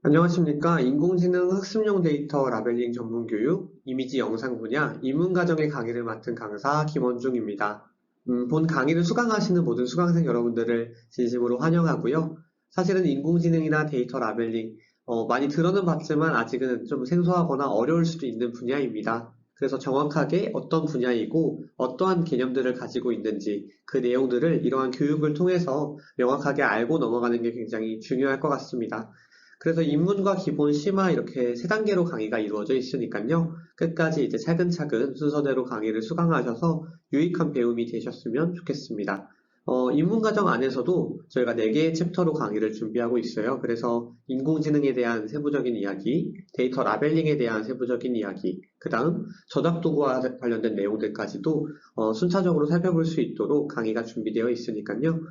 안녕하십니까. 인공지능 학습용 데이터 라벨링 전문 교육, 이미지 영상 분야 입문과정의 강의를 맡은 강사 김원중입니다. 본 강의를 수강하시는 모든 수강생 여러분들을 진심으로 환영하고요. 사실은 인공지능이나 데이터 라벨링, 많이 들어는 봤지만 아직은 좀 생소하거나 어려울 수도 있는 분야입니다. 그래서 정확하게 어떤 분야이고 어떠한 개념들을 가지고 있는지 그 내용들을 이러한 교육을 통해서 명확하게 알고 넘어가는 게 굉장히 중요할 것 같습니다. 그래서 입문과 기본, 심화 이렇게 세 단계로 강의가 이루어져 있으니까요. 끝까지 이제 차근차근 순서대로 강의를 수강하셔서 유익한 배움이 되셨으면 좋겠습니다. 입문 과정 안에서도 저희가 4개의 챕터로 강의를 준비하고 있어요. 그래서 인공지능에 대한 세부적인 이야기, 데이터 라벨링에 대한 세부적인 이야기, 그 다음 저작 도구와 관련된 내용들까지도 순차적으로 살펴볼 수 있도록 강의가 준비되어 있으니까요.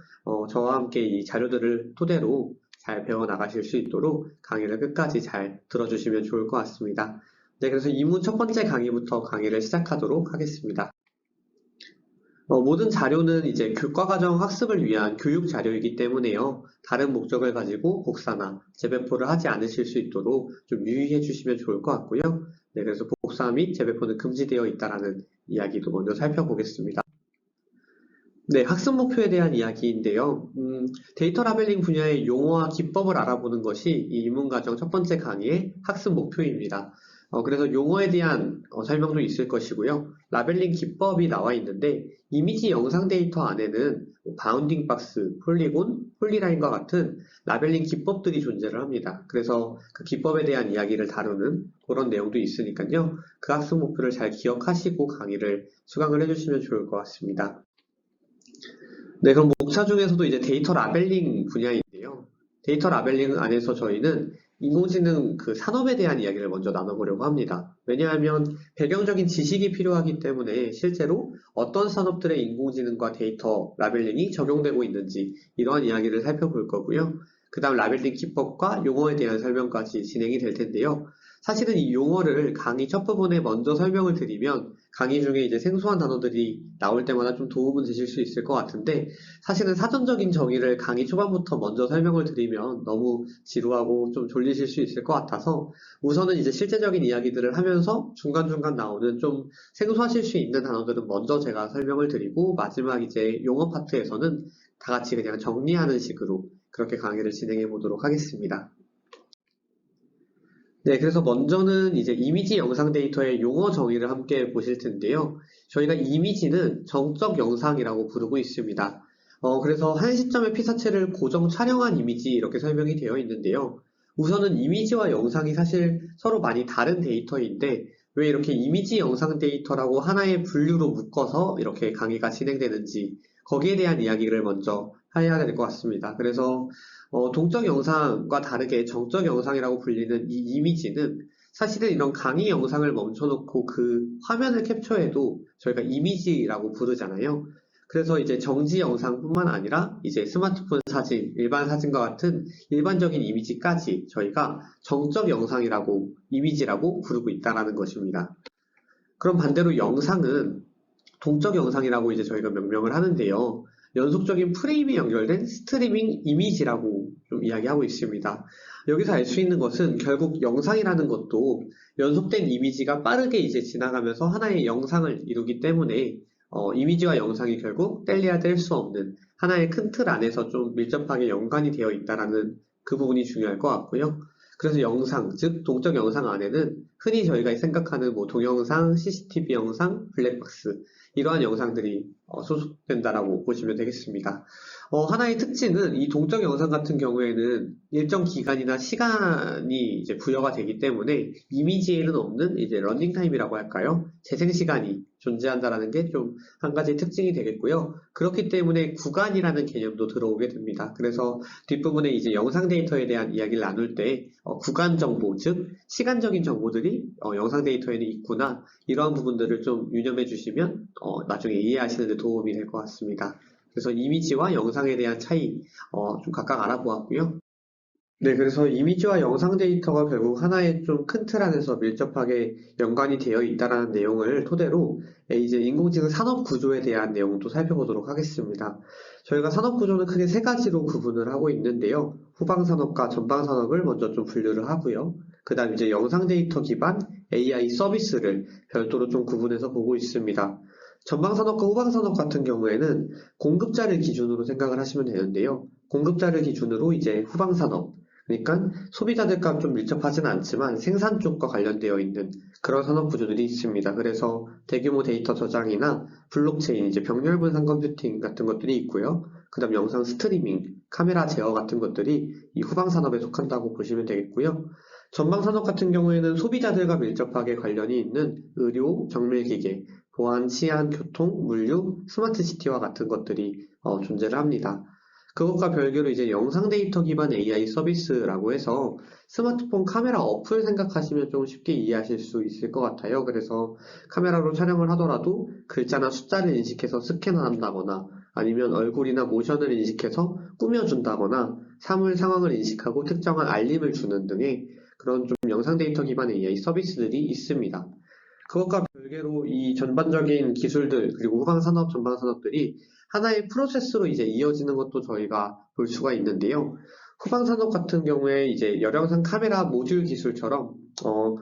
저와 함께 이 자료들을 토대로 잘 배워나가실 수 있도록 강의를 끝까지 잘 들어주시면 좋을 것 같습니다. 네, 그래서 입문 첫 번째 강의부터 강의를 시작하도록 하겠습니다. 모든 자료는 이제 교과과정 학습을 위한 교육 자료이기 때문에요. 다른 목적을 가지고 복사나 재배포를 하지 않으실 수 있도록 좀 유의해 주시면 좋을 것 같고요. 네, 그래서 복사 및 재배포는 금지되어 있다라는 이야기도 먼저 살펴보겠습니다. 네, 학습 목표에 대한 이야기인데요. 데이터 라벨링 분야의 용어와 기법을 알아보는 것이 이 입문과정 첫 번째 강의의 학습 목표입니다. 그래서 용어에 대한 설명도 있을 것이고요. 라벨링 기법이 나와 있는데 이미지 영상 데이터 안에는 바운딩 박스, 폴리곤, 폴리라인과 같은 라벨링 기법들이 존재를 합니다. 그래서 그 기법에 대한 이야기를 다루는 그런 내용도 있으니까요. 그 학습 목표를 잘 기억하시고 강의를 수강을 해주시면 좋을 것 같습니다. 네, 그럼 목차 중에서도 이제 데이터 라벨링 분야인데요. 데이터 라벨링 안에서 저희는 인공지능 그 산업에 대한 이야기를 먼저 나눠보려고 합니다. 왜냐하면 배경적인 지식이 필요하기 때문에 실제로 어떤 산업들의 인공지능과 데이터 라벨링이 적용되고 있는지 이러한 이야기를 살펴볼 거고요. 그 다음 라벨링 기법과 용어에 대한 설명까지 진행이 될 텐데요. 사실은 이 용어를 강의 첫 부분에 먼저 설명을 드리면 강의 중에 이제 생소한 단어들이 나올 때마다 좀 도움은 되실 수 있을 것 같은데 사실은 사전적인 정의를 강의 초반부터 먼저 설명을 드리면 너무 지루하고 좀 졸리실 수 있을 것 같아서 우선은 이제 실제적인 이야기들을 하면서 중간중간 나오는 좀 생소하실 수 있는 단어들은 먼저 제가 설명을 드리고 마지막 이제 용어 파트에서는 다 같이 그냥 정리하는 식으로 그렇게 강의를 진행해 보도록 하겠습니다. 네, 그래서 먼저는 이제 이미지 영상 데이터의 용어 정의를 함께 보실 텐데요. 저희가 이미지는 정적 영상이라고 부르고 있습니다. 그래서 한 시점의 피사체를 고정 촬영한 이미지 이렇게 설명이 되어 있는데요. 우선은 이미지와 영상이 사실 서로 많이 다른 데이터인데 왜 이렇게 이미지 영상 데이터라고 하나의 분류로 묶어서 이렇게 강의가 진행되는지 거기에 대한 이야기를 먼저 해야 될 것 같습니다. 그래서 동적 영상과 다르게 정적 영상이라고 불리는 이 이미지는 사실은 이런 강의 영상을 멈춰놓고 그 화면을 캡처해도 저희가 이미지라고 부르잖아요. 그래서 이제 정지 영상뿐만 아니라 이제 스마트폰 사진, 일반 사진과 같은 일반적인 이미지까지 저희가 정적 영상이라고, 이미지라고 부르고 있다는 것입니다. 그럼 반대로 영상은 동적 영상이라고 이제 저희가 명명을 하는데요. 연속적인 프레임이 연결된 스트리밍 이미지라고 좀 이야기하고 있습니다. 여기서 알 수 있는 것은 결국 영상이라는 것도 연속된 이미지가 빠르게 이제 지나가면서 하나의 영상을 이루기 때문에 이미지와 영상이 결국 뗄래야 뗄 수 없는 하나의 큰 틀 안에서 좀 밀접하게 연관이 되어 있다라는 그 부분이 중요할 것 같고요. 그래서 영상, 즉 동적 영상 안에는 흔히 저희가 생각하는 뭐 동영상, CCTV 영상, 블랙박스 이러한 영상들이 소속된다라고 보시면 되겠습니다. 하나의 특징은 이 동적 영상 같은 경우에는 일정 기간이나 시간이 이제 부여가 되기 때문에 이미지에는 없는 이제 러닝타임이라고 할까요? 재생 시간이 존재한다라는 게 좀 한 가지 특징이 되겠고요. 그렇기 때문에 구간이라는 개념도 들어오게 됩니다. 그래서 뒷부분에 이제 영상 데이터에 대한 이야기를 나눌 때 구간 정보, 즉 시간적인 정보들이 영상 데이터에는 있구나 이러한 부분들을 좀 유념해 주시면 나중에 이해하시는 데 도움이 될 것 같습니다. 그래서 이미지와 영상에 대한 차이 좀 각각 알아보았고요. 네, 그래서 이미지와 영상 데이터가 결국 하나의 좀 큰 틀 안에서 밀접하게 연관이 되어 있다는 내용을 토대로 이제 인공지능 산업 구조에 대한 내용도 살펴보도록 하겠습니다. 저희가 산업 구조는 크게 세 가지로 구분을 하고 있는데요. 후방산업과 전방산업을 먼저 좀 분류를 하고요. 그 다음 이제 영상 데이터 기반 AI 서비스를 별도로 좀 구분해서 보고 있습니다. 전방산업과 후방산업 같은 경우에는 공급자를 기준으로 생각을 하시면 되는데요. 공급자를 기준으로 이제 후방산업, 그러니까 소비자들과 좀 밀접하진 않지만 생산 쪽과 관련되어 있는 그런 산업 구조들이 있습니다. 그래서 대규모 데이터 저장이나 블록체인, 이제 병렬 분산 컴퓨팅 같은 것들이 있고요. 그 다음 영상 스트리밍, 카메라 제어 같은 것들이 이 후방 산업에 속한다고 보시면 되겠고요. 전방 산업 같은 경우에는 소비자들과 밀접하게 관련이 있는 의료, 정밀기계, 보안, 치안, 교통, 물류, 스마트 시티와 같은 것들이 존재를 합니다. 그것과 별개로 이제 영상 데이터 기반 AI 서비스라고 해서 스마트폰 카메라 어플 생각하시면 좀 쉽게 이해하실 수 있을 것 같아요. 그래서 카메라로 촬영을 하더라도 글자나 숫자를 인식해서 스캔을 한다거나 아니면 얼굴이나 모션을 인식해서 꾸며준다거나 사물 상황을 인식하고 특정한 알림을 주는 등의 그런 좀 영상 데이터 기반 AI 서비스들이 있습니다. 그것과 별개로 이 전반적인 기술들 그리고 후방 산업, 전방 산업들이 하나의 프로세스로 이제 이어지는 것도 저희가 볼 수가 있는데요. 후방 산업 같은 경우에 이제 열영상 카메라 모듈 기술처럼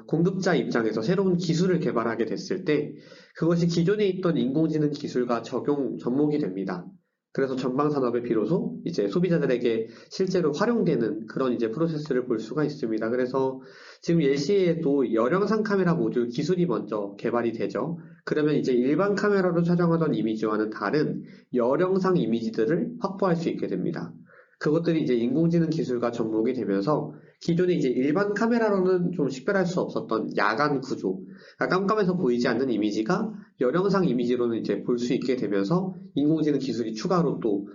공급자 입장에서 새로운 기술을 개발하게 됐을 때 그것이 기존에 있던 인공지능 기술과 적용 접목이 됩니다. 그래서 전방 산업에 비로소 이제 소비자들에게 실제로 활용되는 그런 이제 프로세스를 볼 수가 있습니다. 그래서 지금 예시에도 열영상 카메라 모듈 기술이 먼저 개발이 되죠. 그러면 이제 일반 카메라로 촬영하던 이미지와는 다른 열영상 이미지들을 확보할 수 있게 됩니다. 그것들이 이제 인공지능 기술과 접목이 되면서 기존에 이제 일반 카메라로는 좀 식별할 수 없었던 야간 구조, 그러니까 깜깜해서 보이지 않는 이미지가 열영상 이미지로는 이제 볼 수 있게 되면서 인공지능 기술이 추가로 또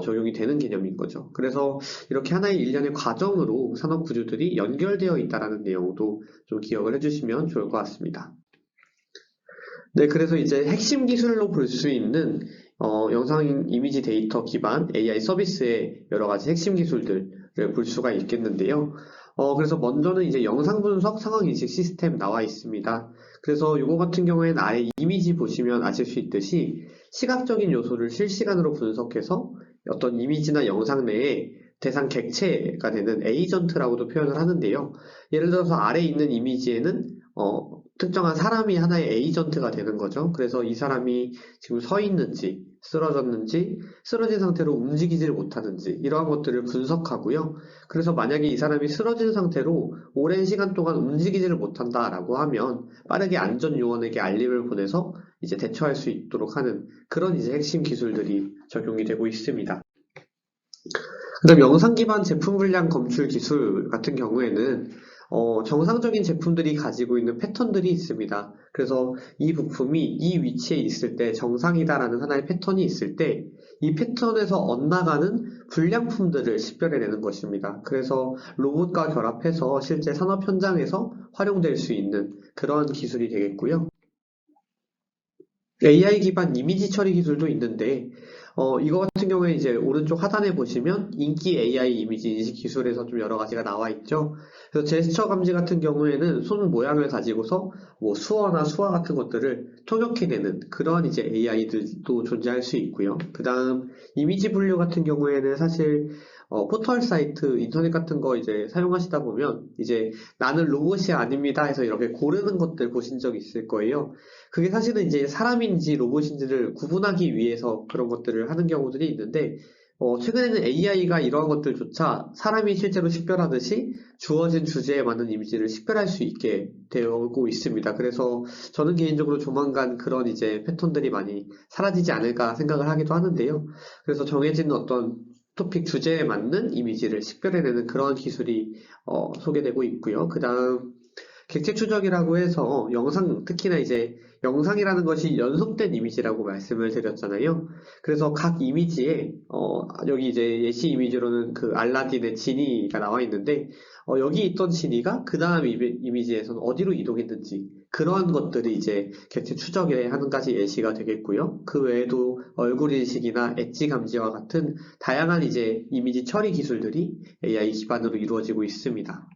적용이 되는 개념인 거죠. 그래서 이렇게 하나의 일련의 과정으로 산업 구조들이 연결되어 있다는 내용도 좀 기억을 해주시면 좋을 것 같습니다. 네, 그래서 이제 핵심 기술로 볼 수 있는 영상 이미지 데이터 기반 AI 서비스의 여러 가지 핵심 기술들을 볼 수가 있겠는데요. 그래서 먼저는 이제 영상 분석 상황 인식 시스템 나와 있습니다. 그래서 이거 같은 경우에는 아래 이미지 보시면 아실 수 있듯이 시각적인 요소를 실시간으로 분석해서 어떤 이미지나 영상 내에 대상 객체가 되는 에이전트라고도 표현을 하는데요. 예를 들어서 아래 있는 이미지에는 특정한 사람이 하나의 에이전트가 되는 거죠. 그래서 이 사람이 지금 서 있는지, 쓰러졌는지, 쓰러진 상태로 움직이질 못하는지 이러한 것들을 분석하고요. 그래서 만약에 이 사람이 쓰러진 상태로 오랜 시간 동안 움직이지를 못한다라고 하면 빠르게 안전요원에게 알림을 보내서 이제 대처할 수 있도록 하는 그런 이제 핵심 기술들이 적용이 되고 있습니다. 그다음 영상 기반 제품 분량 검출 기술 같은 경우에는 정상적인 제품들이 가지고 있는 패턴들이 있습니다. 그래서 이 부품이 이 위치에 있을 때 정상이다라는 하나의 패턴이 있을 때 이 패턴에서 엇나가는 불량품들을 식별해내는 것입니다. 그래서 로봇과 결합해서 실제 산업 현장에서 활용될 수 있는 그런 기술이 되겠고요. AI 기반 이미지 처리 기술도 있는데, 이거 같은 경우에 이제 오른쪽 하단에 보시면 인기 AI 이미지 인식 기술에서 좀 여러 가지가 나와 있죠. 그래서 제스처 감지 같은 경우에는 손 모양을 가지고서 뭐 수어나 수화 같은 것들을 통역해내는 그런 이제 AI들도 존재할 수 있고요. 그 다음 이미지 분류 같은 경우에는 사실 포털 사이트, 인터넷 같은 거 이제 사용하시다 보면 이제 나는 로봇이 아닙니다 해서 이렇게 고르는 것들 보신 적 있을 거예요. 그게 사실은 이제 사람인지 로봇인지를 구분하기 위해서 그런 것들을 하는 경우들이 있는데, 최근에는 AI가 이러한 것들조차 사람이 실제로 식별하듯이 주어진 주제에 맞는 이미지를 식별할 수 있게 되고 있습니다. 그래서 저는 개인적으로 조만간 그런 이제 패턴들이 많이 사라지지 않을까 생각을 하기도 하는데요. 그래서 정해진 어떤 토픽 주제에 맞는 이미지를 식별해내는 그런 기술이 소개되고 있고요. 그 다음 객체 추적이라고 해서 영상, 특히나 이제 영상이라는 것이 연속된 이미지라고 말씀을 드렸잖아요. 그래서 각 이미지에, 여기 이제 예시 이미지로는 그 알라딘의 지니가 나와 있는데, 여기 있던 지니가 그 다음 이미지에서는 어디로 이동했는지, 그러한 것들이 이제 객체 추적에 한 가지 예시가 되겠고요. 그 외에도 얼굴 인식이나 엣지 감지와 같은 다양한 이제 이미지 처리 기술들이 AI 기반으로 이루어지고 있습니다.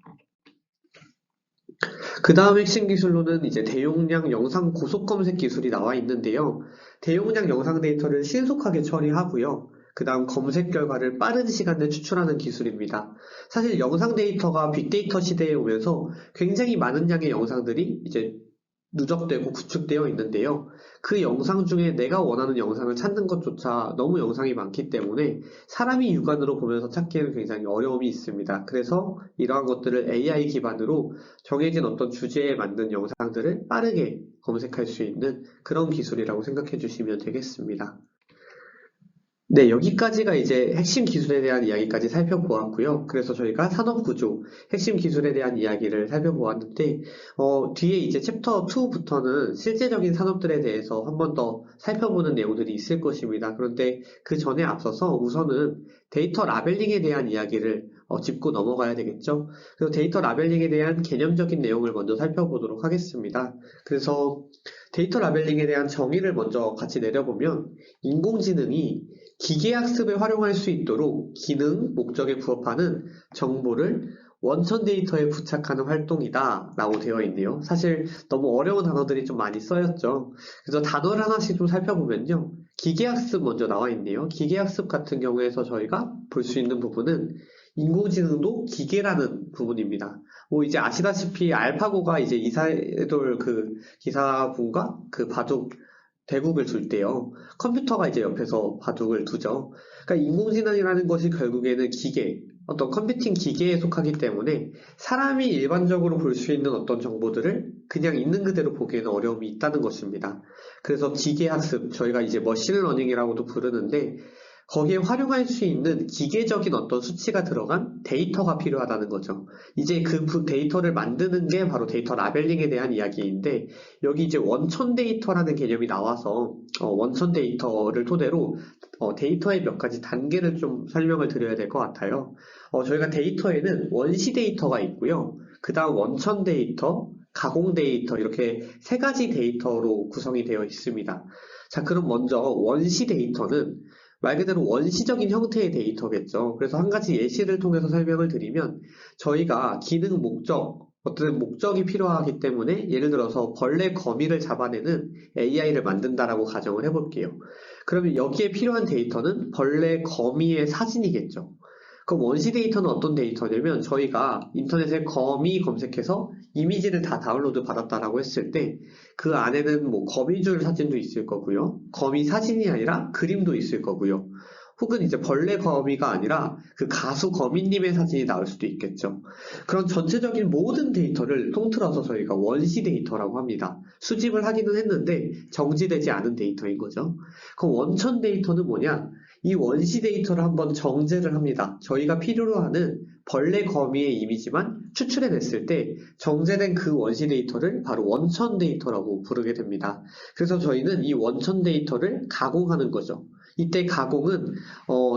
그 다음 핵심 기술로는 이제 대용량 영상 고속 검색 기술이 나와 있는데요. 대용량 영상 데이터를 신속하게 처리하고요. 그 다음 검색 결과를 빠른 시간 내에 추출하는 기술입니다. 사실 영상 데이터가 빅데이터 시대에 오면서 굉장히 많은 양의 영상들이 이제 누적되고 구축되어 있는데요. 그 영상 중에 내가 원하는 영상을 찾는 것조차 너무 영상이 많기 때문에 사람이 육안으로 보면서 찾기에는 굉장히 어려움이 있습니다. 그래서 이러한 것들을 AI 기반으로 정해진 어떤 주제에 맞는 영상들을 빠르게 검색할 수 있는 그런 기술이라고 생각해 주시면 되겠습니다. 네, 여기까지가 이제 핵심 기술에 대한 이야기까지 살펴보았고요. 그래서 저희가 산업구조, 핵심 기술에 대한 이야기를 살펴보았는데, 뒤에 이제 챕터 2부터는 실제적인 산업들에 대해서 한 번 더 살펴보는 내용들이 있을 것입니다. 그런데 그 전에 앞서서 우선은 데이터 라벨링에 대한 이야기를 짚고 넘어가야 되겠죠. 그래서 데이터 라벨링에 대한 개념적인 내용을 먼저 살펴보도록 하겠습니다. 그래서 데이터 라벨링에 대한 정의를 먼저 같이 내려보면, 인공지능이 기계학습에 활용할 수 있도록 기능, 목적에 부합하는 정보를 원천 데이터에 부착하는 활동이다 라고 되어 있네요. 사실 너무 어려운 단어들이 좀 많이 써였죠. 그래서 단어를 하나씩 좀 살펴보면요. 기계학습 먼저 나와 있네요. 기계학습 같은 경우에서 저희가 볼 수 있는 부분은 인공지능도 기계라는 부분입니다. 뭐 이제 아시다시피 알파고가 이제 이사돌 그 기사분과 그 바둑 대국을 둘 때요. 컴퓨터가 이제 옆에서 바둑을 두죠. 그러니까 인공지능이라는 것이 결국에는 기계, 어떤 컴퓨팅 기계에 속하기 때문에 사람이 일반적으로 볼 수 있는 어떤 정보들을 그냥 있는 그대로 보기에는 어려움이 있다는 것입니다. 그래서 기계학습, 저희가 이제 머신러닝이라고도 부르는데 거기에 활용할 수 있는 기계적인 어떤 수치가 들어간 데이터가 필요하다는 거죠. 이제 그 데이터를 만드는 게 바로 데이터 라벨링에 대한 이야기인데 여기 이제 원천 데이터라는 개념이 나와서 원천 데이터를 토대로 데이터의 몇 가지 단계를 좀 설명을 드려야 될 것 같아요. 저희가 데이터에는 원시 데이터가 있고요. 그 다음 원천 데이터, 가공 데이터 이렇게 세 가지 데이터로 구성이 되어 있습니다. 자, 그럼 먼저 원시 데이터는 말 그대로 원시적인 형태의 데이터겠죠. 그래서 한 가지 예시를 통해서 설명을 드리면 저희가 기능 목적, 어떤 목적이 필요하기 때문에 예를 들어서 벌레 거미를 잡아내는 AI를 만든다라고 가정을 해볼게요. 그러면 여기에 필요한 데이터는 벌레 거미의 사진이겠죠. 그럼 원시 데이터는 어떤 데이터냐면 저희가 인터넷에 거미 검색해서 이미지를 다 다운로드 받았다라고 했을 때 그 안에는 뭐 거미줄 사진도 있을 거고요. 거미 사진이 아니라 그림도 있을 거고요. 혹은 이제 벌레 거미가 아니라 그 가수 거미님의 사진이 나올 수도 있겠죠. 그런 전체적인 모든 데이터를 통틀어서 저희가 원시 데이터라고 합니다. 수집을 하기는 했는데 정지되지 않은 데이터인 거죠. 그럼 원천 데이터는 뭐냐? 이 원시 데이터를 한번 정제를 합니다. 저희가 필요로 하는 벌레 거미의 이미지만 추출해냈을 때 정제된 그 원시 데이터를 바로 원천 데이터라고 부르게 됩니다. 그래서 저희는 이 원천 데이터를 가공하는 거죠. 이때 가공은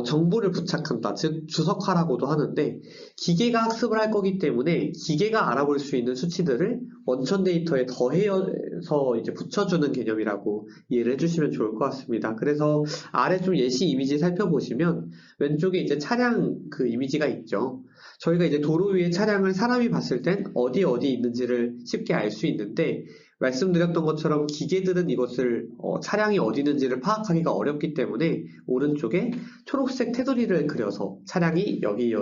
정보를 부착한다, 즉 주석화라고도 하는데 기계가 학습을 할 거기 때문에 기계가 알아볼 수 있는 수치들을 원천 데이터에 더해서 이제 붙여주는 개념이라고 이해를 해주시면 좋을 것 같습니다. 그래서 아래 좀 예시 이미지 살펴보시면 왼쪽에 이제 차량 그 이미지가 있죠. 저희가 이제 도로 위에 차량을 사람이 봤을 땐 어디 있는지를 쉽게 알 수 있는데 말씀드렸던 것처럼 기계들은 이것을 차량이 어디 있는지를 파악하기가 어렵기 때문에 오른쪽에 초록색 테두리를 그려서 차량이 여기에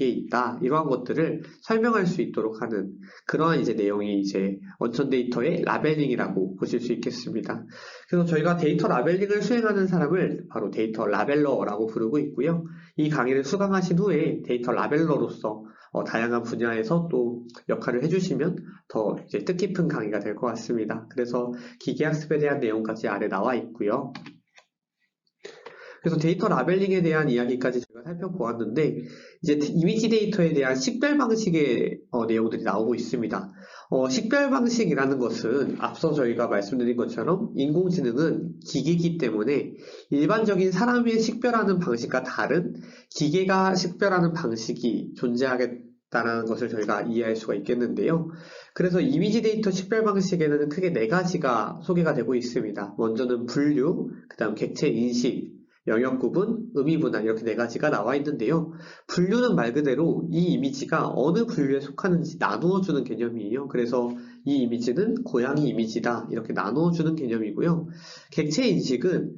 있다 이러한 것들을 설명할 수 있도록 하는 그러한 이제 내용이 이제 원천 데이터의 라벨링이라고 보실 수 있겠습니다. 그래서 저희가 데이터 라벨링을 수행하는 사람을 바로 데이터 라벨러라고 부르고 있고요. 이 강의를 수강하신 후에 데이터 라벨러로서 다양한 분야에서 또 역할을 해주시면 더 이제 뜻깊은 강의가 될 것 같습니다. 그래서 기계학습에 대한 내용까지 아래 나와 있고요. 그래서 데이터 라벨링에 대한 이야기까지 제가 살펴보았는데 이제 이미지 데이터에 대한 식별 방식의 내용들이 나오고 있습니다. 식별 방식이라는 것은 앞서 저희가 말씀드린 것처럼 인공지능은 기계이기 때문에 일반적인 사람의 식별하는 방식과 다른 기계가 식별하는 방식이 존재하겠다는 것을 저희가 이해할 수가 있겠는데요. 그래서 이미지 데이터 식별 방식에는 크게 네 가지가 소개가 되고 있습니다. 먼저는 분류, 그 다음 객체 인식, 영역 구분, 의미 분할 이렇게 네 가지가 나와 있는데요. 분류는 말 그대로 이 이미지가 어느 분류에 속하는지 나누어 주는 개념이에요. 그래서 이 이미지는 고양이 이미지다 이렇게 나누어 주는 개념이고요. 객체 인식은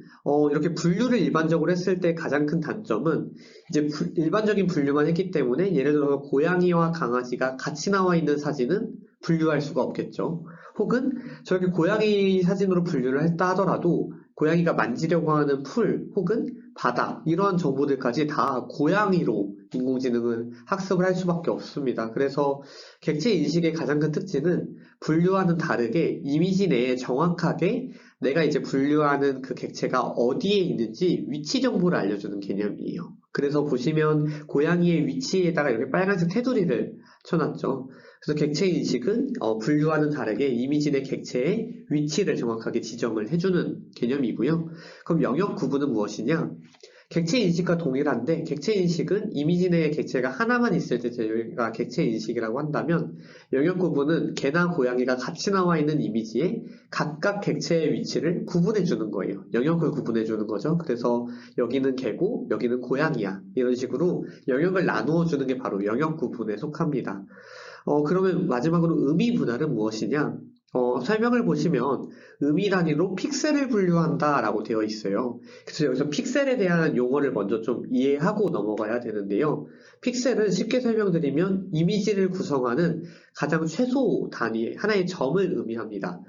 이렇게 분류를 일반적으로 했을 때 가장 큰 단점은 이제 일반적인 분류만 했기 때문에 예를 들어서 고양이와 강아지가 같이 나와 있는 사진은 분류할 수가 없겠죠. 혹은 저렇게 고양이 사진으로 분류를 했다 하더라도 고양이가 만지려고 하는 풀 혹은 바닥 이러한 정보들까지 다 고양이로 인공지능은 학습을 할 수밖에 없습니다. 그래서 객체 인식의 가장 큰 특징은 분류와는 다르게 이미지 내에 정확하게 내가 이제 분류하는 그 객체가 어디에 있는지 위치 정보를 알려주는 개념이에요. 그래서 보시면 고양이의 위치에다가 이렇게 빨간색 테두리를 쳐놨죠. 그래서 객체 인식은 분류와는 다르게 이미지 내 객체의 위치를 정확하게 지정을 해주는 개념이고요. 그럼 영역 구분은 무엇이냐? 객체 인식과 동일한데 객체 인식은 이미지 내에 객체가 하나만 있을 때 저희가 객체 인식이라고 한다면 영역 구분은 개나 고양이가 같이 나와 있는 이미지에 각각 객체의 위치를 구분해 주는 거예요. 영역을 구분해 주는 거죠. 그래서 여기는 개고 여기는 고양이야. 이런 식으로 영역을 나누어 주는 게 바로 영역 구분에 속합니다. 그러면 마지막으로 의미 분할은 무엇이냐? 설명을 보시면 의미 단위로 픽셀을 분류한다라고 되어 있어요. 그래서 여기서 픽셀에 대한 용어를 먼저 좀 이해하고 넘어가야 되는데요. 픽셀은 쉽게 설명드리면 이미지를 구성하는 가장 최소 단위, 하나의 점을 의미합니다.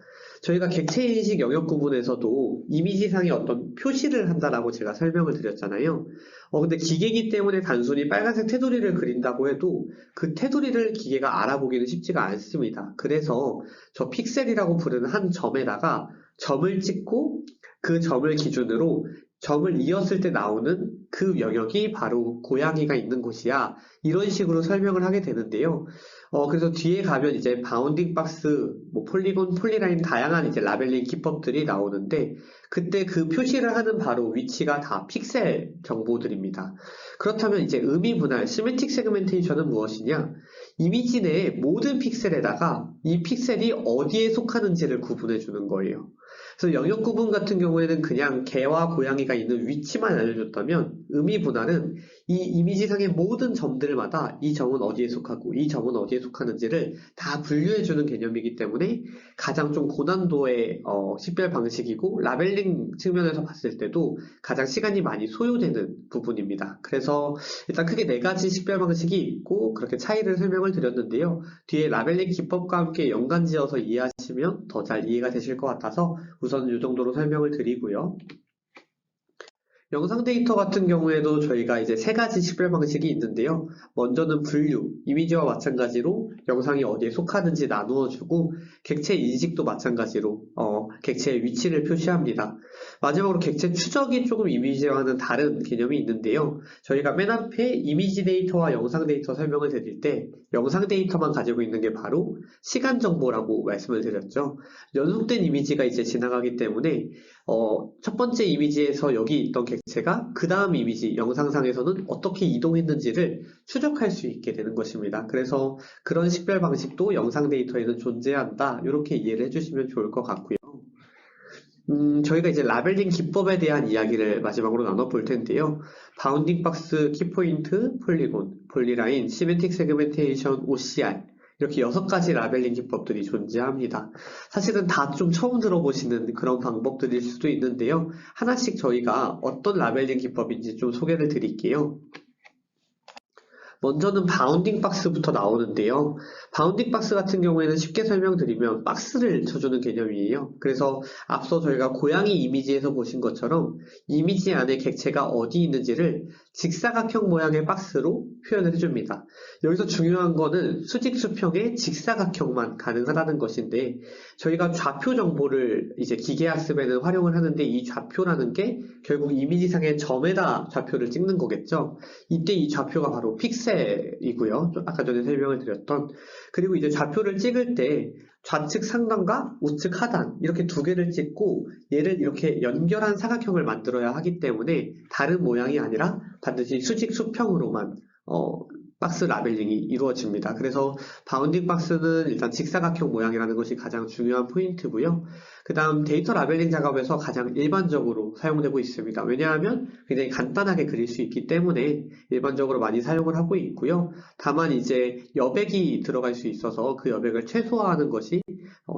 저희가 객체인식 영역 구분에서도 이미지상의 어떤 표시를 한다라고 제가 설명을 드렸잖아요. 근데 기계이기 때문에 단순히 빨간색 테두리를 그린다고 해도 그 테두리를 기계가 알아보기는 쉽지가 않습니다. 그래서 저 픽셀이라고 부르는 한 점에다가 점을 찍고 그 점을 기준으로 점을 이었을 때 나오는 그 영역이 바로 고양이가 있는 곳이야. 이런 식으로 설명을 하게 되는데요. 그래서 뒤에 가면 이제 바운딩 박스, 뭐 폴리곤, 폴리라인 다양한 이제 라벨링 기법들이 나오는데 그때 그 표시를 하는 바로 위치가 다 픽셀 정보들입니다. 그렇다면 이제 의미 분할, 시메틱 세그멘테이션은 무엇이냐? 이미지 내의 모든 픽셀에다가 이 픽셀이 어디에 속하는지를 구분해 주는 거예요. 그래서 영역 구분 같은 경우에는 그냥 개와 고양이가 있는 위치만 알려줬다면 의미 분할은 이 이미지상의 모든 점들마다 이 점은 어디에 속하고 이 점은 어디에 속하는지를 다 분류해주는 개념이기 때문에 가장 좀 고난도의 식별 방식이고 라벨링 측면에서 봤을 때도 가장 시간이 많이 소요되는 부분입니다. 그래서 일단 크게 네 가지 식별 방식이 있고 그렇게 차이를 설명을 드렸는데요. 뒤에 라벨링 기법과 함께 연관지어서 이해하시면 더 잘 이해가 되실 것 같아서 우선 이 정도로 설명을 드리고요. 영상 데이터 같은 경우에도 저희가 이제 세 가지 식별 방식이 있는데요. 먼저는 분류, 이미지와 마찬가지로 영상이 어디에 속하는지 나누어주고 객체 인식도 마찬가지로 객체의 위치를 표시합니다. 마지막으로 객체 추적이 조금 이미지와는 다른 개념이 있는데요. 저희가 맨 앞에 이미지 데이터와 영상 데이터 설명을 드릴 때 영상 데이터만 가지고 있는 게 바로 시간 정보라고 말씀을 드렸죠. 연속된 이미지가 이제 지나가기 때문에 첫 번째 이미지에서 여기 있던 객체가 그 다음 이미지, 영상상에서는 어떻게 이동했는지를 추적할 수 있게 되는 것입니다. 그래서 그런 식별 방식도 영상 데이터에는 존재한다. 이렇게 이해를 해주시면 좋을 것 같고요. 저희가 이제 라벨링 기법에 대한 이야기를 마지막으로 나눠볼 텐데요. 바운딩 박스, 키포인트, 폴리곤, 폴리라인, 시멘틱 세그멘테이션, OCR 이렇게 6가지 라벨링 기법들이 존재합니다. 사실은 다 좀 처음 들어보시는 그런 방법들일 수도 있는데요. 하나씩 저희가 어떤 라벨링 기법인지 좀 소개를 드릴게요. 먼저는 바운딩 박스부터 나오는데요. 바운딩 박스 같은 경우에는 쉽게 설명드리면 박스를 쳐주는 개념이에요. 그래서 앞서 저희가 고양이 이미지에서 보신 것처럼 이미지 안에 객체가 어디 있는지를 직사각형 모양의 박스로 표현을 해줍니다. 여기서 중요한 거는 수직 수평의 직사각형만 가능하다는 것인데 저희가 좌표 정보를 이제 기계학습에는 활용을 하는데 이 좌표라는 게 결국 이미지상의 점에다 좌표를 찍는 거겠죠. 이때 이 좌표가 바로 픽셀이고요. 아까 전에 설명을 드렸던 그리고 이제 좌표를 찍을 때 좌측 상단과 우측 하단 이렇게 두 개를 찍고 얘를 이렇게 연결한 사각형을 만들어야 하기 때문에 다른 모양이 아니라 반드시 수직 수평으로만 박스 라벨링이 이루어집니다. 그래서 바운딩 박스는 일단 직사각형 모양이라는 것이 가장 중요한 포인트고요. 그 다음 데이터 라벨링 작업에서 가장 일반적으로 사용되고 있습니다. 왜냐하면 굉장히 간단하게 그릴 수 있기 때문에 일반적으로 많이 사용을 하고 있고요. 다만 이제 여백이 들어갈 수 있어서 그 여백을 최소화하는 것이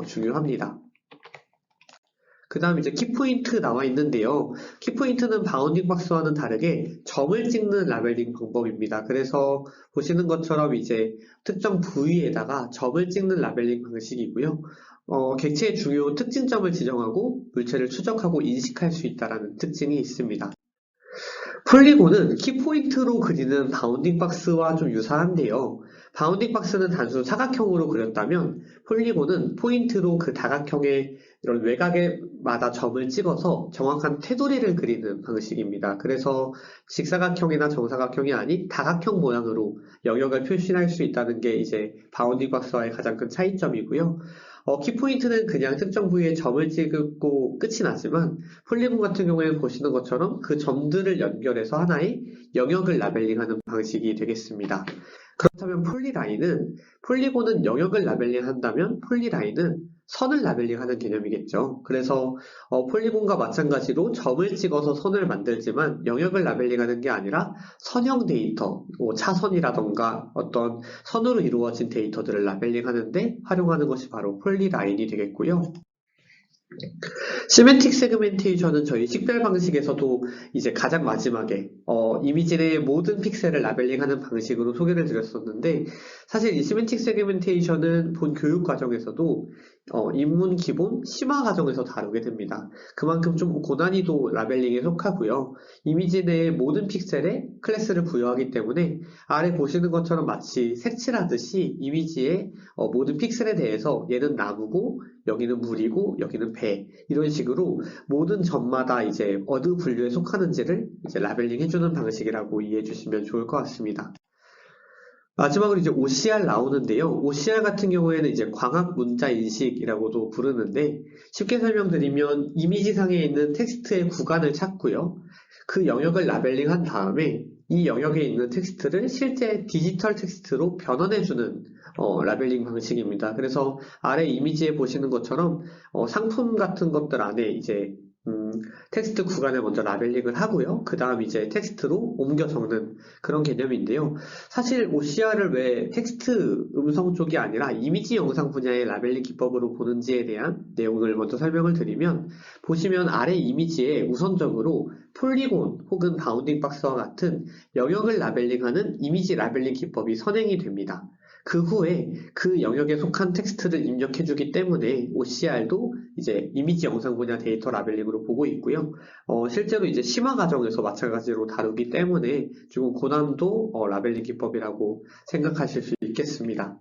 중요합니다. 그 다음 이제 키포인트 나와 있는데요. 키포인트는 바운딩 박스와는 다르게 점을 찍는 라벨링 방법입니다. 그래서 보시는 것처럼 이제 특정 부위에다가 점을 찍는 라벨링 방식이고요. 객체의 주요 특징점을 지정하고 물체를 추적하고 인식할 수 있다는 특징이 있습니다. 폴리곤은 키포인트로 그리는 바운딩 박스와 좀 유사한데요. 바운딩 박스는 단순 사각형으로 그렸다면 폴리곤은 포인트로 그 다각형의 이런 외곽에마다 점을 찍어서 정확한 테두리를 그리는 방식입니다. 그래서 직사각형이나 정사각형이 아닌 다각형 모양으로 영역을 표시할 수 있다는 게 이제 바운딩 박스와의 가장 큰 차이점이고요. 키포인트는 그냥 특정 부위에 점을 찍고 끝이 나지만 폴리곤 같은 경우에는 보시는 것처럼 그 점들을 연결해서 하나의 영역을 라벨링하는 방식이 되겠습니다. 그렇다면 폴리곤은 영역을 라벨링한다면 폴리라인은 선을 라벨링하는 개념이겠죠. 그래서 폴리곤과 마찬가지로 점을 찍어서 선을 만들지만 영역을 라벨링하는 게 아니라 선형 데이터, 뭐 차선이라던가 어떤 선으로 이루어진 데이터들을 라벨링하는데 활용하는 것이 바로 폴리라인이 되겠고요. 시멘틱 세그멘테이션은 저희 식별 방식에서도 이제 가장 마지막에 이미지 내 모든 픽셀을 라벨링하는 방식으로 소개를 드렸었는데 사실 이 시멘틱 세그멘테이션은 본 교육 과정에서도 입문 기본 심화 과정에서 다루게 됩니다. 그만큼 좀 고난이도 라벨링에 속하고요. 이미지 내 모든 픽셀에 클래스를 부여하기 때문에 아래 보시는 것처럼 마치 색칠하듯이 이미지의 모든 픽셀에 대해서 얘는 나무고 여기는 물이고 여기는 배 이런 식으로 모든 점마다 이제 어느 분류에 속하는지를 이제 라벨링 해주는 방식이라고 이해해 주시면 좋을 것 같습니다. 마지막으로 이제 OCR 나오는데요. OCR 같은 경우에는 이제 광학 문자 인식이라고도 부르는데 쉽게 설명드리면 이미지상에 있는 텍스트의 구간을 찾고요. 그 영역을 라벨링한 다음에 이 영역에 있는 텍스트를 실제 디지털 텍스트로 변환해주는 라벨링 방식입니다. 그래서 아래 이미지에 보시는 것처럼 상품 같은 것들 안에 이제 텍스트 구간에 먼저 라벨링을 하고요. 그 다음 이제 텍스트로 옮겨 적는 그런 개념인데요. 사실 OCR을 왜 텍스트 음성 쪽이 아니라 이미지 영상 분야의 라벨링 기법으로 보는지에 대한 내용을 먼저 설명을 드리면 보시면 아래 이미지에 우선적으로 폴리곤 혹은 바운딩 박스와 같은 영역을 라벨링하는 이미지 라벨링 기법이 선행이 됩니다. 그 후에 그 영역에 속한 텍스트를 입력해주기 때문에 OCR도 이제 이미지 영상 분야 데이터 라벨링으로 보고 있고요. 실제로 이제 심화 과정에서 마찬가지로 다루기 때문에 조금 고난도 라벨링 기법이라고 생각하실 수 있겠습니다.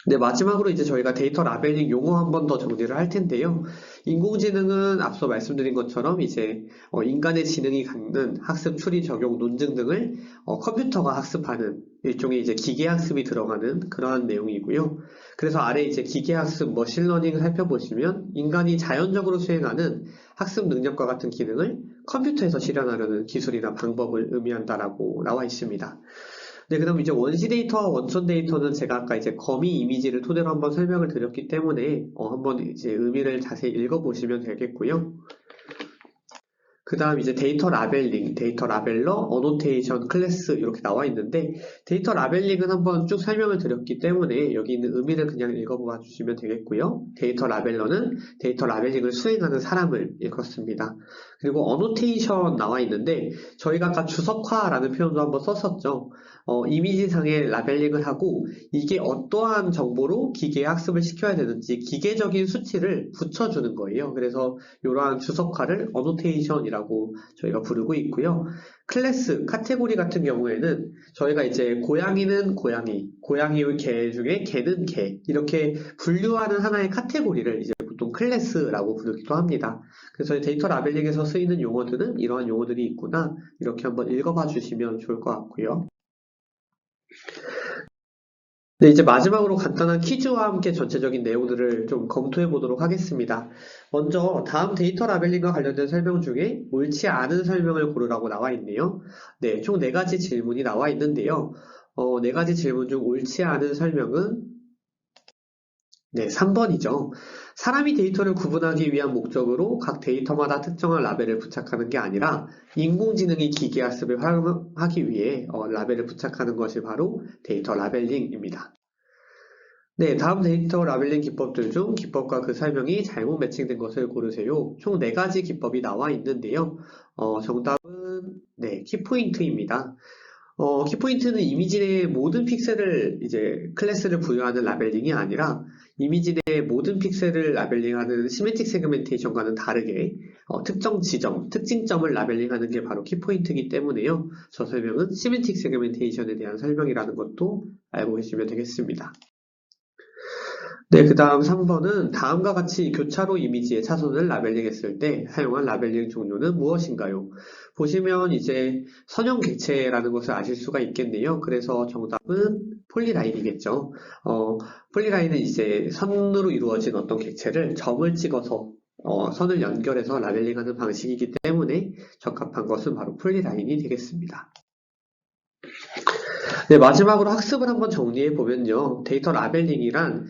네, 마지막으로 이제 저희가 데이터 라벨링 용어 한 번 더 정리를 할 텐데요. 인공지능은 앞서 말씀드린 것처럼 이제 인간의 지능이 갖는 학습, 추리, 적용, 논증 등을 컴퓨터가 학습하는 일종의 이제 기계학습이 들어가는 그러한 내용이고요. 그래서 아래 이제 기계학습, 머신러닝을 살펴보시면 인간이 자연적으로 수행하는 학습 능력과 같은 기능을 컴퓨터에서 실현하려는 기술이나 방법을 의미한다라고 나와 있습니다. 네, 그다음 이제 원시 데이터와 원천 데이터는 제가 아까 이제 거미 이미지를 토대로 한번 설명을 드렸기 때문에 한번 이제 의미를 자세히 읽어보시면 되겠고요. 그 다음 이제 데이터 라벨링, 데이터 라벨러, 어노테이션, 클래스 이렇게 나와 있는데 데이터 라벨링은 한번 쭉 설명을 드렸기 때문에 여기 있는 의미를 그냥 읽어봐 주시면 되겠고요. 데이터 라벨러는 데이터 라벨링을 수행하는 사람을 일컫습니다. 그리고 어노테이션 나와 있는데 저희가 아까 주석화라는 표현도 한번 썼었죠. 이미지상에 라벨링을 하고 이게 어떠한 정보로 기계에 학습을 시켜야 되는지 기계적인 수치를 붙여주는 거예요. 그래서 이러한 주석화를 어노테이션이라고 저희가 부르고 있고요. 클래스, 카테고리 같은 경우에는 저희가 이제 고양이는 고양이, 고양이의 개 중에 개는 개 이렇게 분류하는 하나의 카테고리를 이제 보통 클래스라고 부르기도 합니다. 그래서 데이터 라벨링에서 쓰이는 용어들은 이러한 용어들이 있구나 이렇게 한번 읽어봐 주시면 좋을 것 같고요. 네, 이제 마지막으로 간단한 퀴즈와 함께 전체적인 내용들을 좀 검토해 보도록 하겠습니다. 먼저 다음 데이터 라벨링과 관련된 설명 중에 옳지 않은 설명을 고르라고 나와 있네요. 네, 총 4가지 질문이 나와 있는데요. 4가지 질문 중 옳지 않은 설명은 네, 3번이죠. 사람이 데이터를 구분하기 위한 목적으로 각 데이터마다 특정한 라벨을 부착하는 게 아니라 인공지능이 기계학습을 활용하기 위해 라벨을 부착하는 것이 바로 데이터 라벨링입니다. 네, 다음 데이터 라벨링 기법들 중 기법과 그 설명이 잘못 매칭된 것을 고르세요. 총 4가지 기법이 나와 있는데요. 정답은 네, 키포인트입니다. 키포인트는 이미지 내의 모든 픽셀을 이제 클래스를 부여하는 라벨링이 아니라 이미지 내의 모든 픽셀을 라벨링하는 시메틱 세그멘테이션과는 다르게 특정 지점, 특징점을 라벨링하는 게 바로 키포인트이기 때문에요. 저 설명은 시메틱 세그멘테이션에 대한 설명이라는 것도 알고 계시면 되겠습니다. 네, 그 다음 3번은 다음과 같이 교차로 이미지의 차선을 라벨링했을 때 사용한 라벨링 종류는 무엇인가요? 보시면 이제 선형 객체라는 것을 아실 수가 있겠네요. 그래서 정답은 폴리라인이겠죠. 폴리라인은 이제 선으로 이루어진 어떤 객체를 점을 찍어서 선을 연결해서 라벨링하는 방식이기 때문에 적합한 것은 바로 폴리라인이 되겠습니다. 네, 마지막으로 학습을 한번 정리해 보면요. 데이터 라벨링이란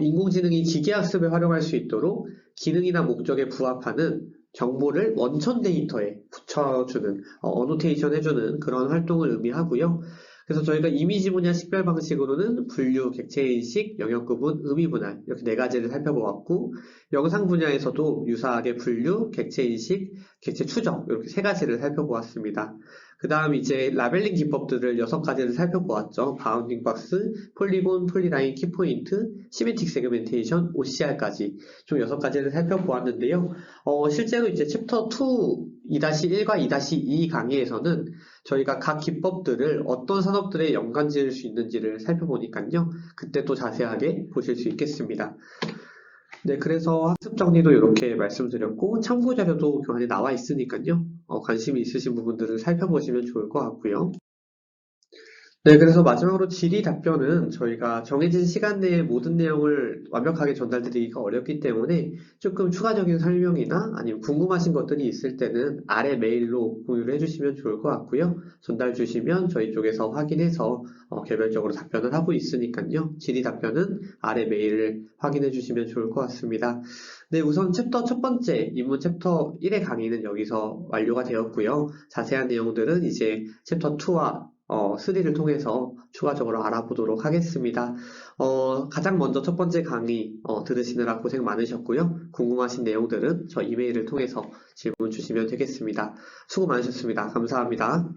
인공지능이 기계학습에 활용할 수 있도록 기능이나 목적에 부합하는 정보를 원천 데이터에 붙여주는, 어노테이션 해주는 그런 활동을 의미하고요. 그래서 저희가 이미지 분야 식별 방식으로는 분류, 객체인식, 영역 구분, 의미 분할 이렇게 4가지를 살펴보았고 영상 분야에서도 유사하게 분류, 객체인식, 객체 추적 이렇게 3가지를 살펴보았습니다. 그 다음 이제 라벨링 기법들을 6가지를 살펴보았죠. 바운딩 박스, 폴리곤, 폴리라인, 키포인트, 시메틱 세그멘테이션, OCR까지 총 6가지를 살펴보았는데요. 실제로 이제 챕터 2 2-1과 2-2 강의에서는 저희가 각 기법들을 어떤 산업들에 연관 지을 수 있는지를 살펴보니까요. 그때 또 자세하게 보실 수 있겠습니다. 네, 그래서 학습 정리도 이렇게 말씀드렸고 참고 자료도 교환에 나와 있으니까요. 관심이 있으신 부분들을 살펴보시면 좋을 것 같고요. 네, 그래서 마지막으로 질의 답변은 저희가 정해진 시간 내에 모든 내용을 완벽하게 전달드리기가 어렵기 때문에 조금 추가적인 설명이나 아니면 궁금하신 것들이 있을 때는 아래 메일로 공유를 해주시면 좋을 것 같고요. 전달 주시면 저희 쪽에서 확인해서 개별적으로 답변을 하고 있으니까요. 질의 답변은 아래 메일을 확인해 주시면 좋을 것 같습니다. 네, 우선 챕터 첫 번째, 입문 챕터 1의 강의는 여기서 완료가 되었고요. 자세한 내용들은 이제 챕터 2와 3를 통해서 추가적으로 알아보도록 하겠습니다. 가장 먼저 첫 번째 강의 들으시느라 고생 많으셨고요. 궁금하신 내용들은 저 이메일을 통해서 질문 주시면 되겠습니다. 수고 많으셨습니다. 감사합니다.